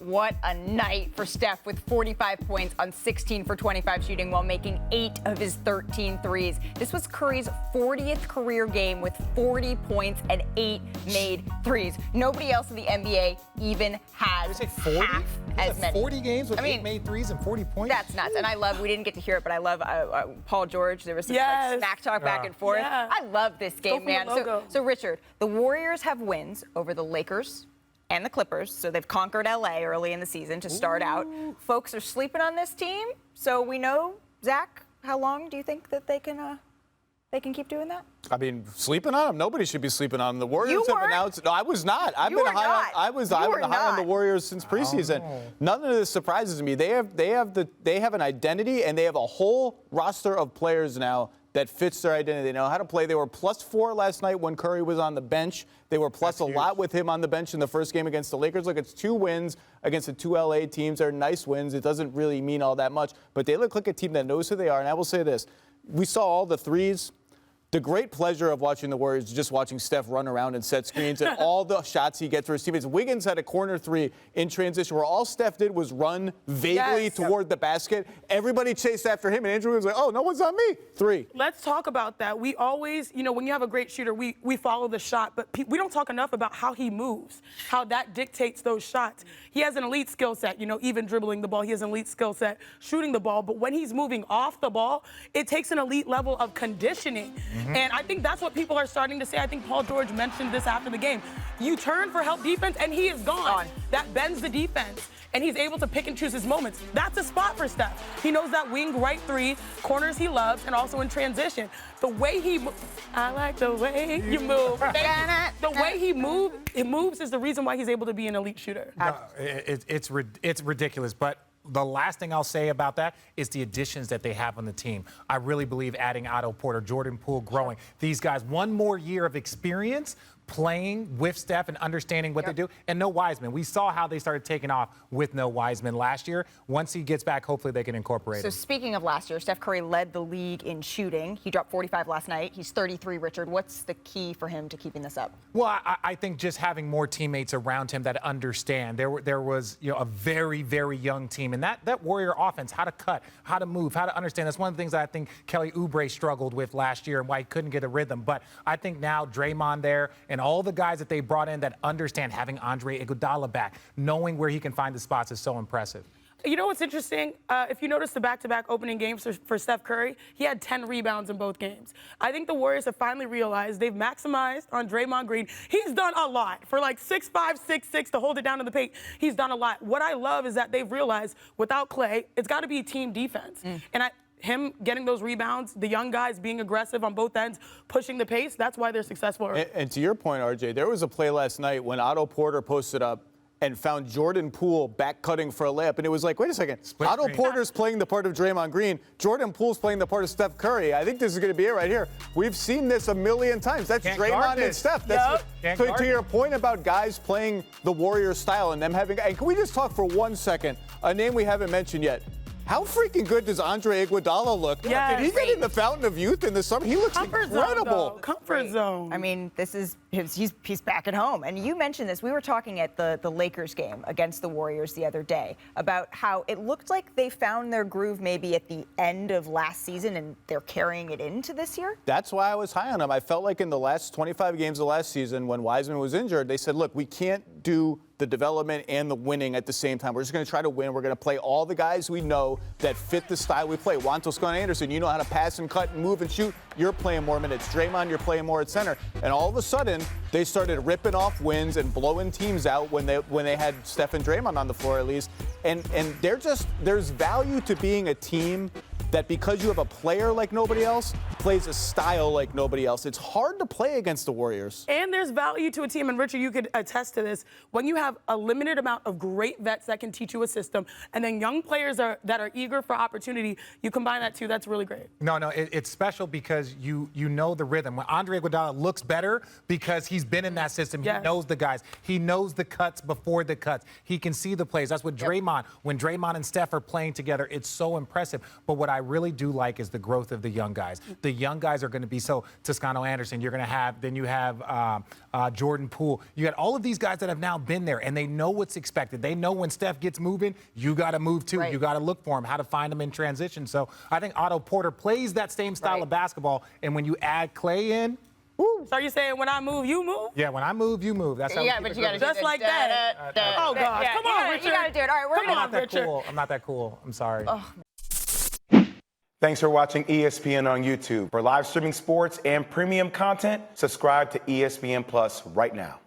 what a night for Steph with 45 points on 16 for 25 shooting while making 8 of his 13 threes. This was Curry's 40th career game with 40 points and 8 made threes. Nobody else in the NBA even has half as many. 40 games with 8 made threes and 40 points? That's nuts. And I love, we didn't get to hear it, but I love Paul George. There was some like, smack talk back and forth. Yeah. I love this game, man. So, Richard, the Warriors have wins over the Lakers and the Clippers, so they've conquered LA early in the season to start out. Folks are sleeping on this team, so we know, Zach, how long do you think that they can keep doing that? I mean, sleeping on them? Nobody should be sleeping on them. The Warriors have announced. No, I was not. I've been high on the Warriors since preseason. None of this surprises me. They have an identity, and they have a whole roster of players now that fits their identity. They know how to play. They were +4 last night when Curry was on the bench. They were plus a lot with him on the bench in the first game against the Lakers. Look, it's 2 wins against the 2 LA teams. They're nice wins. It doesn't really mean all that much, but they look like a team that knows who they are. And I will say this. We saw all the threes. The great pleasure of watching the Warriors is just watching Steph run around and set screens and all the shots he gets for his teammates. Wiggins had a corner 3 in transition where all Steph did was run vaguely toward the basket. Everybody chased after him, and Andrew was like, oh, no one's on me. 3. Let's talk about that. We always, when you have a great shooter, we follow the shot, but we don't talk enough about how he moves, how that dictates those shots. He has an elite skill set, even dribbling the ball. He has an elite skill set shooting the ball, but when he's moving off the ball, it takes an elite level of conditioning. And I think that's what people are starting to say. I think Paul George mentioned this after the game. You turn for help defense, and he is gone. That bends the defense, and he's able to pick and choose his moments. That's a spot for Steph. He knows that wing right 3, corners he loves, and also in transition. The way I like the way you move. The way he moves is the reason why he's able to be an elite shooter. No, it's ridiculous, but the last thing I'll say about that is the additions that they have on the team. I really believe adding Otto Porter, Jordan Poole growing. These guys, one more year of experience playing with Steph and understanding what they do. And no Wiseman. We saw how they started taking off with no Wiseman last year. Once he gets back, hopefully they can incorporate him. So speaking of last year, Steph Curry led the league in shooting. He dropped 45 last night. He's 33, Richard. What's the key for him to keeping this up? Well, I think just having more teammates around him that understand. There was a very, very young team. And that Warrior offense, how to cut, how to move, how to understand. That's one of the things that I think Kelly Oubre struggled with last year and why he couldn't get a rhythm. But I think now Draymond there and all the guys that they brought in that understand having Andre Iguodala back, knowing where he can find the spots is so impressive. You know what's interesting? If you notice the back-to-back opening games for Steph Curry, he had 10 rebounds in both games. I think the Warriors have finally realized they've maximized on Draymond Green. He's done a lot. For like 6'5", 6'6", to hold it down in the paint, he's done a lot. What I love is that they've realized without Klay, it's got to be team defense. And him getting those rebounds, the young guys being aggressive on both ends, pushing the pace, that's why they're successful. And to your point, RJ, there was a play last night when Otto Porter posted up and found Jordan Poole back cutting for a layup. And it was like, wait a second, Otto Porter's playing the part of Draymond Green. Jordan Poole's playing the part of Steph Curry. I think this is going to be it right here. We've seen this a million times. That's Draymond and Steph. To your point about guys playing the Warrior style and them having, and can we just talk for 1 second, a name we haven't mentioned yet. How freaking good does Andre Iguodala look? Yes. Did he get in the fountain of youth in the summer? He looks incredible. Comfort zone. I mean, he's back at home. And you mentioned this. We were talking at the Lakers game against the Warriors the other day about how it looked like they found their groove maybe at the end of last season and they're carrying it into this year. That's why I was high on him. I felt like in the last 25 games of last season when Wiseman was injured, they said, look, we can't do the development and the winning at the same time. We're just going to try to win. We're going to play all the guys we know that fit the style we play. Wanto Scott Anderson, you know how to pass and cut and move and shoot. You're playing more minutes. Draymond, you're playing more at center. And all of a sudden, they started ripping off wins and blowing teams out when they had Steph and Draymond on the floor at least. And there's value to being a team that because you have a player like nobody else, plays a style like nobody else. It's hard to play against the Warriors. And there's value to a team, and Richard, you could attest to this. When you have a limited amount of great vets that can teach you a system, and then young players that are eager for opportunity, you combine that too, that's really great. No, it's special because you know the rhythm. When Andre Iguodala looks better because he's been in that system, he knows the guys. He knows the cuts before the cuts. He can see the plays. That's what Draymond, when Draymond and Steph are playing together, it's so impressive. But what I really do like is the growth of the young guys. The young guys are going to be so Toscano Anderson. You're going to have then you have Jordan Poole. You got all of these guys that have now been there, and they know what's expected. They know when Steph gets moving, you got to move too. Right. You got to look for him, how to find him in transition. So I think Otto Porter plays that same style of basketball, and when you add Clay in. Woo. So you're saying when I move, you move? Yeah, when I move, you move. That's how yeah, but you got to just like that. Oh God, come on, Richard. You got to do it. All right, we're not that cool. I'm not that cool. I'm sorry. Oh. Thanks for watching ESPN on YouTube. For live streaming sports and premium content, subscribe to ESPN Plus right now.